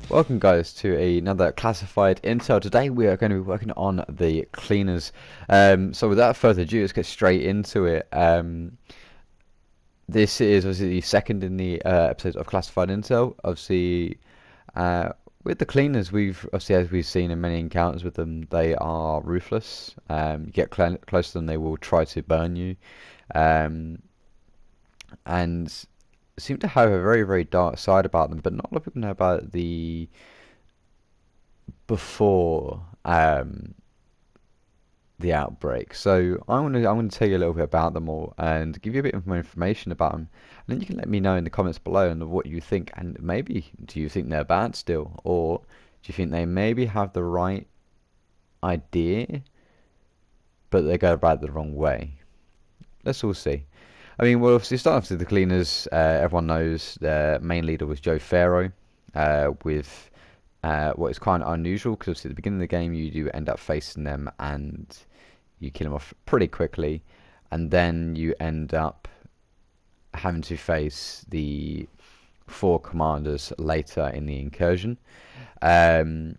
Welcome guys to another classified intel. Today we are going to be working on the cleaners. So without further ado, let's get straight into it. This is obviously the second in the episodes of classified intel. Obviously, with the cleaners, we've obviously, as we've seen in many encounters with them, they are ruthless. You get close to them, they will try to burn you, um, and seem to have a very, very dark side about them. But not a lot of people know about the before the outbreak. So I'm gonna tell you a little bit about them all and give you a bit more information about them. And then you can let me know in the comments below and what you think. And maybe do you think they're bad still, or do you think they maybe have the right idea, but they go about it the wrong way? Let's all see. I mean, well, obviously, starting off with the cleaners, everyone knows their main leader was Joe Farrow, with what is quite unusual because at the beginning of the game you do end up facing them and you kill them off pretty quickly, and then you end up having to face the four commanders later in the incursion. Um,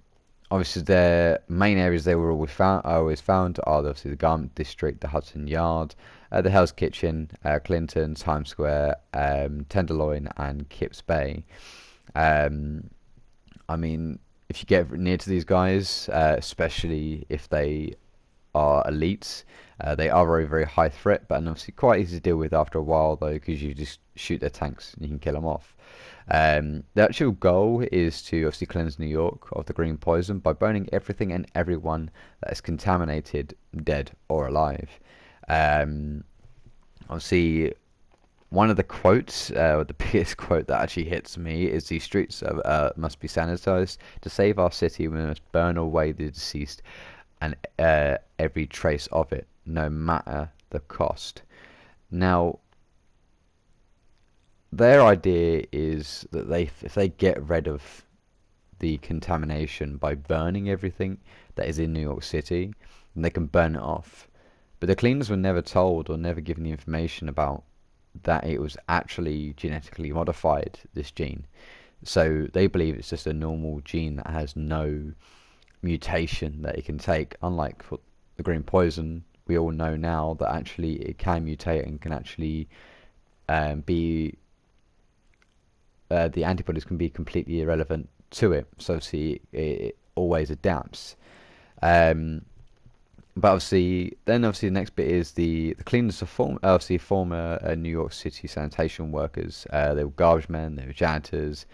Obviously, their main areas they were always found are obviously the Garment District, the Hudson Yard, the Hell's Kitchen, Clinton, Times Square, Tenderloin, and Kips Bay. Um, I mean, if you get near to these guys, especially if they are elites, they are very, very high threat, but obviously quite easy to deal with after a while, though, because you just shoot their tanks and you can kill them off. The actual goal is to obviously cleanse New York of the green poison by burning everything and everyone that is contaminated, dead or alive. Um, Obviously, one of the quotes, or the biggest quote that actually hits me, is the streets must be sanitized. To save our city, we must burn away the deceased and every trace of it, no matter the cost. Now, their idea is that if they get rid of the contamination by burning everything that is in New York City, then they can burn it off. But the cleaners were never told or never given the information about that it was actually genetically modified, this gene. So they believe it's just a normal gene that has no mutation that it can take. Unlike the green poison, we all know now that actually it can mutate and can actually be the antibodies can be completely irrelevant to it. So see, it always adapts. Um, but obviously the next bit is the cleaners of former New York City sanitation workers. They were garbage men, they were janitors,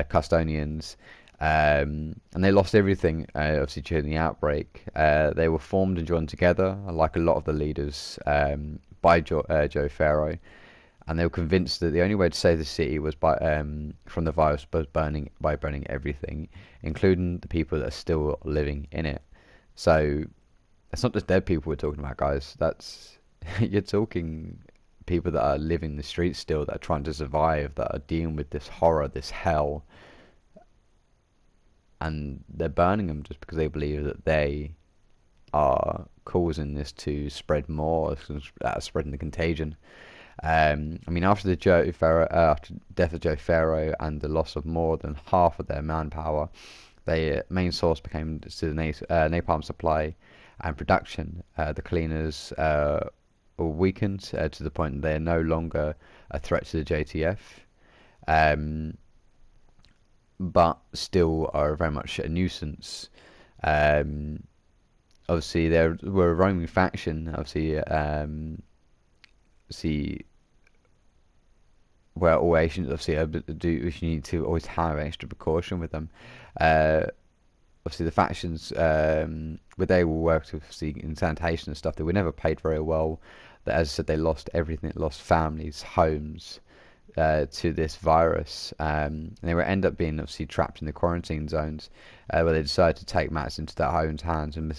custodians, and they lost everything. Obviously during the outbreak, they were formed and joined together, like a lot of the leaders, by Joe Farrow, and they were convinced that the only way to save the city was by from the virus was burning everything, including the people that are still living in it. So it's not just dead people we're talking about, guys. That's you're talking people that are living the streets still, that are trying to survive, that are dealing with this horror, this hell, and they're burning them just because they believe that they are causing this to spread more, spreading the contagion. I mean, after the death of Joe Farrow and the loss of more than half of their manpower, their main source became to the napalm supply and production. The cleaners were weakened to the point that they are no longer a threat to the JTF, um, but still are very much a nuisance. Um, Obviously, there were a roaming faction. Obviously, see where all agents obviously do. You need to always have extra precaution with them. Uh, Obviously, the factions where they will work obviously in sanitation and stuff, they were never paid very well. That, as I said, they lost everything. They lost families, homes, to this virus. And they were end up being obviously trapped in the quarantine zones, where they decided to take matters into their own hands and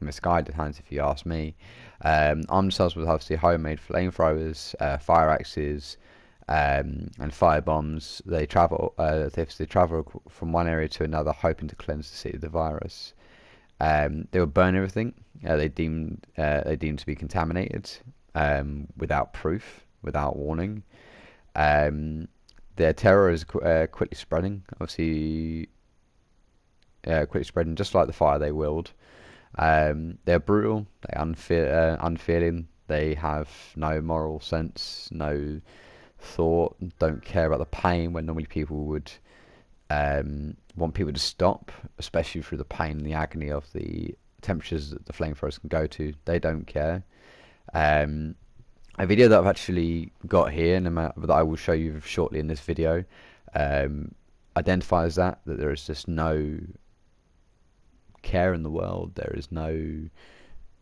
misguided hands, if you ask me. Armed themselves with obviously homemade flamethrowers, fire axes, and fire bombs. They travel from one area to another, hoping to cleanse the city of the virus. They would burn everything they deemed to be contaminated, without proof, without warning. Um, Their terror is quickly spreading. Obviously, quickly spreading, just like the fire they willed. They're brutal. They're unfeeling. They have no moral sense, no thought. Don't care about the pain when normally people would want people to stop, especially through the pain and the agony of the temperatures that the flamethrowers can go to. They don't care. Um, a video that I've actually got here, that I will show you shortly in this video, identifies that there is just no care in the world. There is no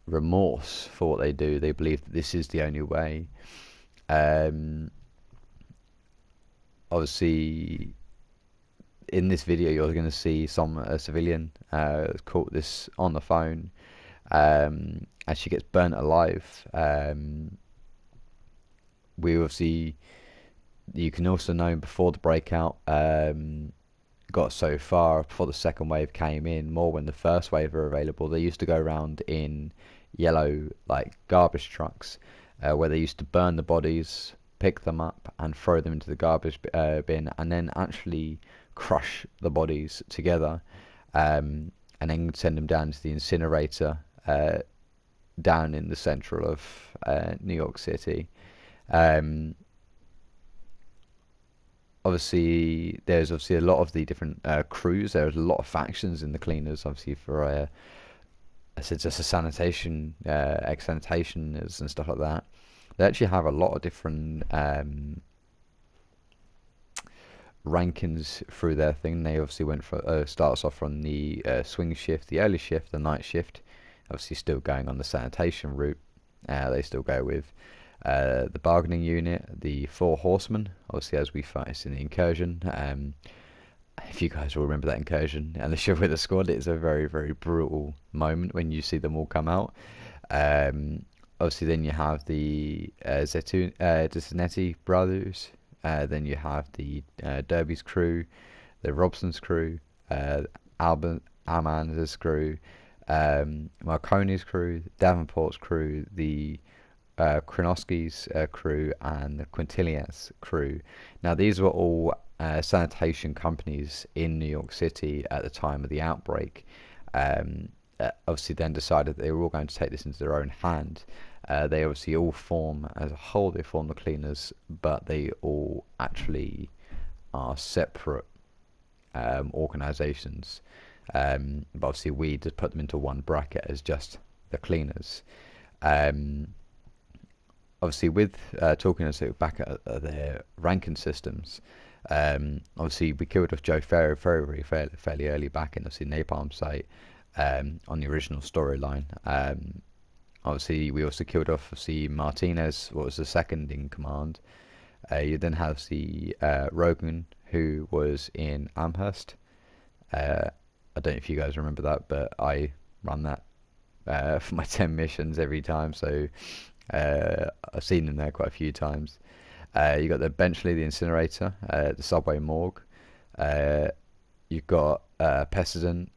remorse for what they do. They believe that this is the only way. Obviously, in this video, you're going to see a civilian caught this on the phone, and she gets burnt alive. We obviously, you can also know before the breakout got so far, before the second wave came in, more when the first wave were available, they used to go around in yellow like garbage trucks, where they used to burn the bodies, pick them up and throw them into the garbage bin, and then actually crush the bodies together, and then send them down to the incinerator down in the central of New York City. Obviously, there's a lot of the different crews. There's a lot of factions in the cleaners. Obviously, for I said just a sanitation, ex-sanitationers and stuff like that. They actually have a lot of different rankings through their thing. They obviously went for starts off from the swing shift, the early shift, the night shift. Obviously, still going on the sanitation route. They still go with the bargaining unit, the four horsemen, obviously as we fight in the incursion. If you guys will remember that incursion, unless you're with the squad, it's a very, very brutal moment when you see them all come out. Obviously, then you have the Zanetti brothers. Then you have the Derby's crew, the Robson's crew, Alman's crew, Marconi's crew, Davenport's crew, the Kronowski's crew, and the Quintilian's crew. Now, these were all sanitation companies in New York City at the time of the outbreak. Obviously, then decided they were all going to take this into their own hand. They obviously all form, as a whole, they form the cleaners, but they all actually are separate organizations. But obviously, we just put them into one bracket as just the cleaners. Obviously, with talking back at their ranking systems, obviously we killed off Joe Ferro fairly early back in the Napalm site on the original storyline. Obviously, we also killed off Martinez, what was the second in command. You then have Rogan, who was in Amherst. I don't know if you guys remember that, but I run that for my 10 missions every time, so I've seen him there quite a few times. You got Benchley, the incinerator, the subway morgue. You've got Precedent,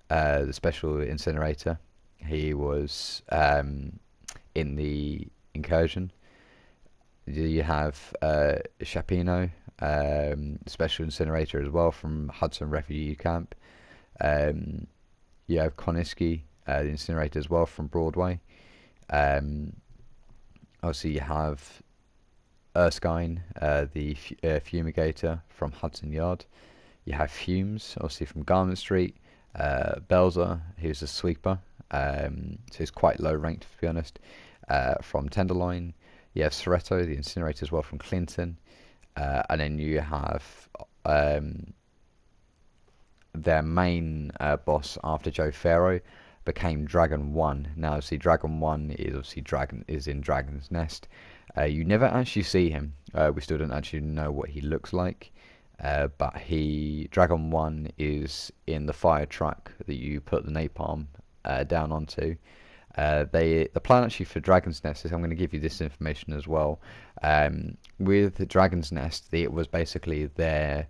the special incinerator. He was in the incursion. You have Chapino, special incinerator as well from Hudson Refugee Camp. You have Koniski, the incinerator as well from Broadway. Obviously, you have Erskine, the fumigator from Hudson Yard. You have Fumes, obviously from Garment Street. Belzer, who's a sweeper, so he's quite low ranked, to be honest, from Tenderloin. You have Soretto, the incinerator, as well from Clinton. And then you have their main boss after Joe Ferro became Dragon 1. Now, see, Dragon 1 is obviously in Dragon's Nest. You never actually see him. We still don't actually know what he looks like. But Dragon 1 is in the fire truck that you put the napalm down onto. The plan actually for Dragon's Nest is, I'm going to give you this information as well. With the Dragon's Nest, it was basically their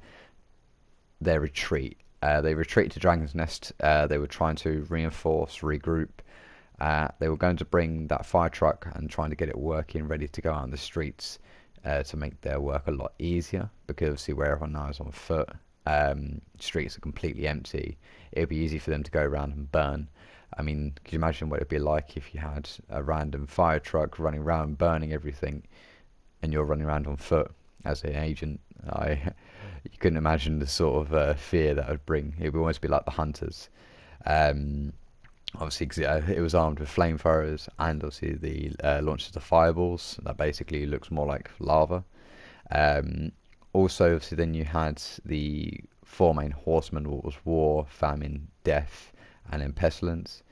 retreat. They retreated to Dragon's Nest. They were trying to reinforce, regroup. They were going to bring that fire truck and trying to get it working, ready to go out on the streets to make their work a lot easier, because obviously where everyone now is on foot, streets are completely empty. It would be easy for them to go around and burn. I mean, could you imagine what it'd be like if you had a random fire truck running around burning everything, and you're running around on foot as an agent? You couldn't imagine the sort of fear that would bring. It would almost be like the hunters. Um, Obviously, 'cause it was armed with flamethrowers, and obviously the launches of fireballs that basically looks more like lava. Um, Also, obviously, then you had the four main horsemen: what was war, famine, death, and then pestilence.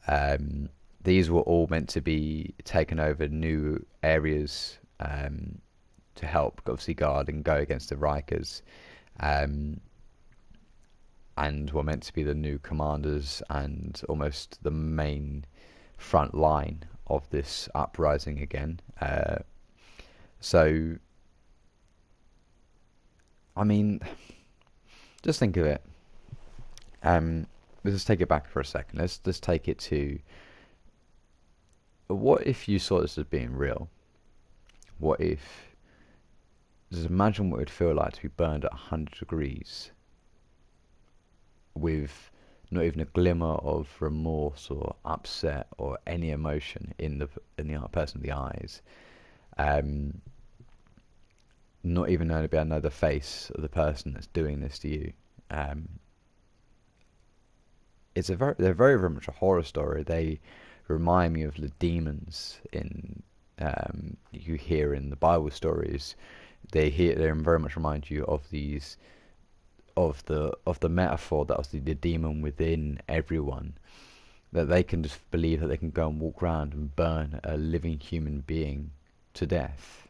Um, these were all meant to be taken over new areas, to help obviously guard and go against the Rikers, um, and were meant to be the new commanders and almost the main front line of this uprising again. So, I mean, just think of it. Let's just take it back for a second. Let's take it to, what if you saw this as being real? What if, just imagine what it would feel like to be burned at 100 degrees with not even a glimmer of remorse or upset or any emotion in the person of the eyes. Um, Not even knowing to be able to know the face of the person that's doing this to you. Um, they're very, very much a horror story. They remind me of the demons in, you hear in the Bible stories. They very much remind you of these, of the metaphor that was the demon within everyone, that they can just believe that they can go and walk around and burn a living human being to death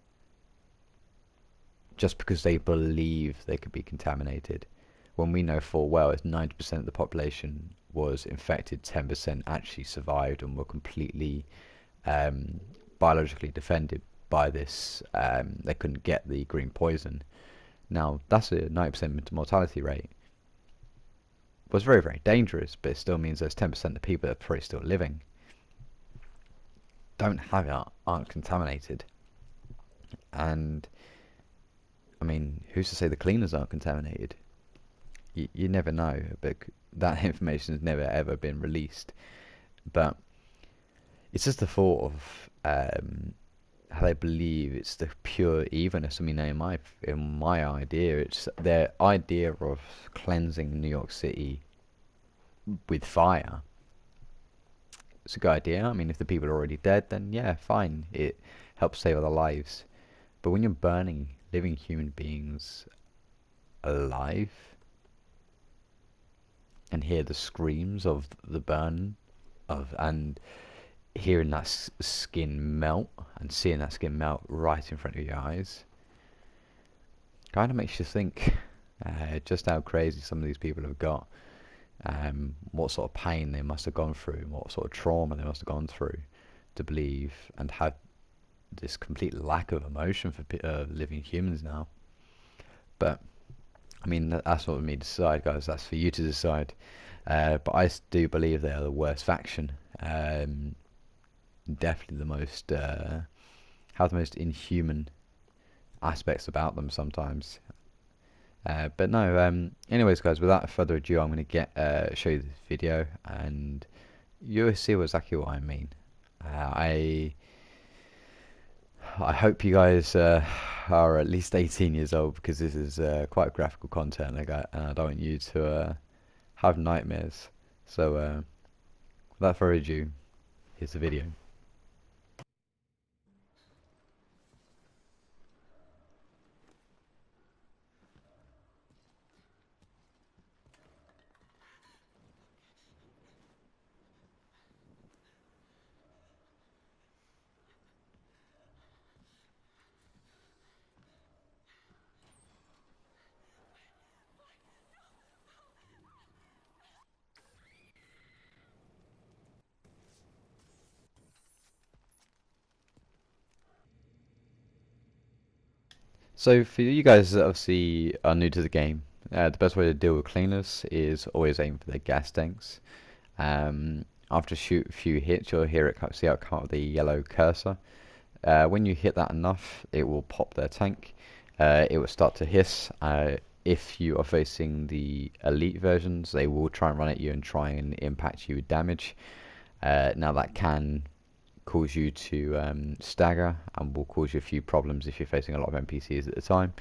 just because they believe they could be contaminated, when we know full well it's 90% of the population was infected, 10% actually survived and were completely biologically defended by this. They couldn't get the green poison. Now, that's a 90% mortality rate. It was very, very dangerous, but it still means there's 10% of people that are probably still living, don't have it, aren't contaminated. And, I mean, who's to say the cleaners aren't contaminated? You never know, but that information has never ever been released. But it's just the thought of how they believe it's the pure evilness. I mean, in my idea, it's their idea of cleansing New York City with fire. It's a good idea. I mean, if the people are already dead, then yeah, fine. It helps save other lives. But when you're burning living human beings alive and hear the screams of the burn and hearing that skin melt and seeing that skin melt right in front of your eyes, kind of makes you think just how crazy some of these people have got, what sort of pain they must have gone through, what sort of trauma they must have gone through to believe and have this complete lack of emotion for living humans now. But I mean, that's not for me to decide, guys. That's for you to decide. But I do believe they are the worst faction. Definitely the most have the most inhuman aspects about them sometimes. But no. Anyways, guys, without further ado, I'm going to show you this video, and you'll see exactly what I mean. I hope you guys are at least 18 years old, because this is quite graphical content, and I don't want you to have nightmares. So, without further ado, here's the video. So for you guys that obviously are new to the game, the best way to deal with cleaners is always aim for their gas tanks. After shoot a few hits, you'll see how it come up with the yellow cursor. When you hit that enough, it will pop their tank. It will start to hiss. If you are facing the elite versions, they will try and run at you and try and impact you with damage. Now that can cause you to stagger and will cause you a few problems if you're facing a lot of NPCs at the time.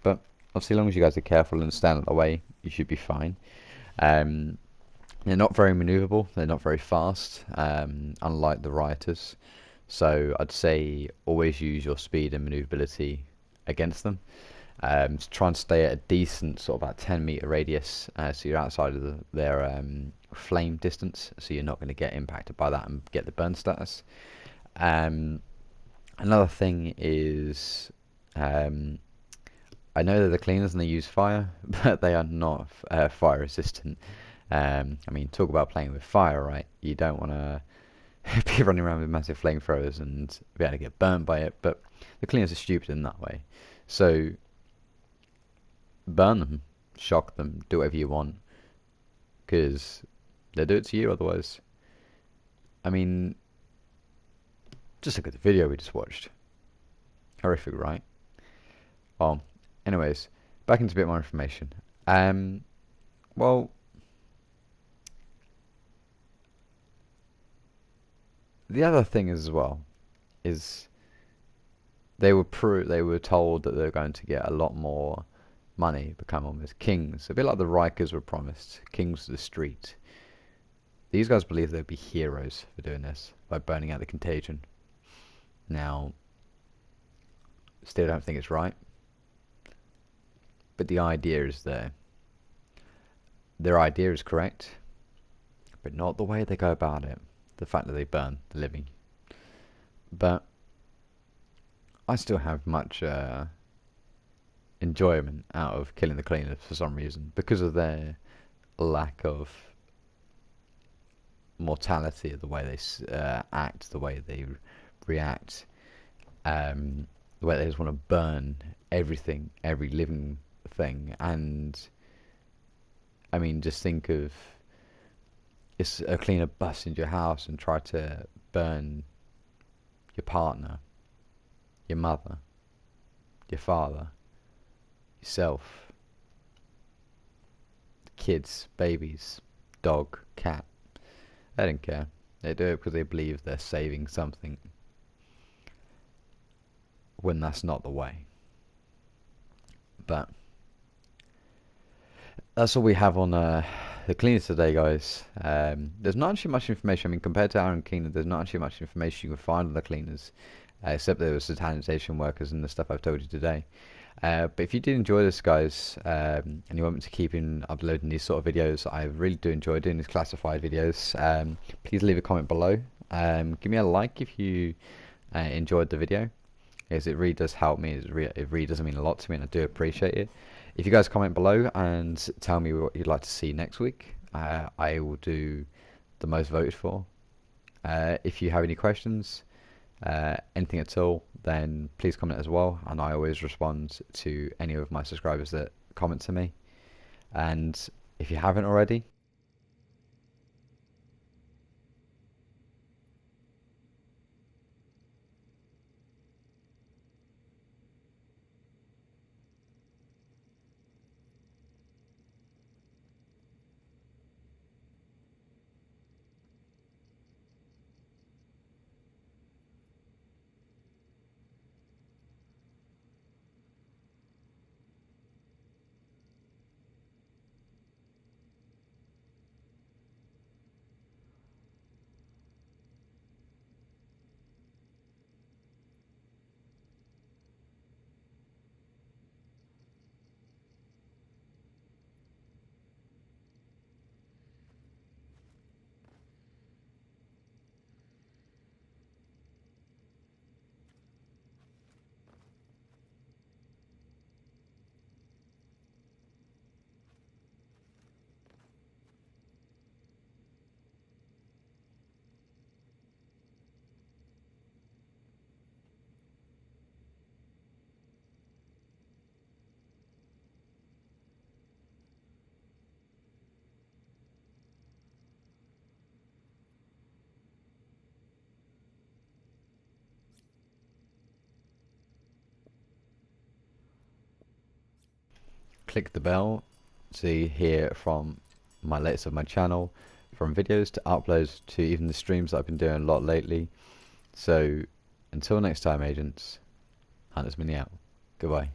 But obviously, as long as you guys are careful and stand out of the way, you should be fine. They're not very maneuverable. They're not very fast, unlike the rioters. So I'd say always use your speed and maneuverability against them. To try and stay at a decent sort of about 10-meter radius, so you're outside of their flame distance, so you're not going to get impacted by that and get the burn status. Another thing is, I know they're the cleaners and they use fire, but they are not fire resistant. I mean, talk about playing with fire, right? You don't want to be running around with massive flamethrowers and be able to get burned by it, but the cleaners are stupid in that way. So burn them, shock them, do whatever you want, because they'll do it to you otherwise. I mean, just look at the video we just watched. Horrific, right? Well, anyways, back into a bit more information. Well, the other thing as well is they were told that they were going to get a lot more money, become almost kings, a bit like the Rikers were promised, kings of the street. These guys believe they'd be heroes for doing this by burning out the contagion. Now, still don't think it's right, but the idea is there. Their idea is correct, but not the way they go about it. The fact that they burn the living. But I still have much enjoyment out of killing the cleaners for some reason, because of their lack of mortality, the way they act, the way they react, the way they just want to burn everything, every living thing. And I mean, just think of if a cleaner busts into your house and try to burn your partner, your mother, your father, yourself, kids, babies, dog, cat. They don't care. They do it because they believe they're saving something, when that's not the way. But that's all we have on the cleaners today, guys. There's not actually much information. I mean, compared to Iron Kingdom, there's not actually much information you can find on the cleaners, except there was the sanitation workers and the stuff I've told you today. But if you did enjoy this, guys, and you want me to keep uploading these sort of videos, I really do enjoy doing these classified videos. Please leave a comment below. Give me a like if you enjoyed the video, as it really does help me. It really does mean a lot to me, and I do appreciate it. If you guys comment below and tell me what you'd like to see next week, I will do the most voted for. If you have any questions, anything at all, then please comment as well, and I always respond to any of my subscribers that comment to me. And if you haven't already, click the bell to hear from my latest of my channel, from videos to uploads to even the streams that I've been doing a lot lately. So until next time, agents, HuNTErzxMIni out. Goodbye.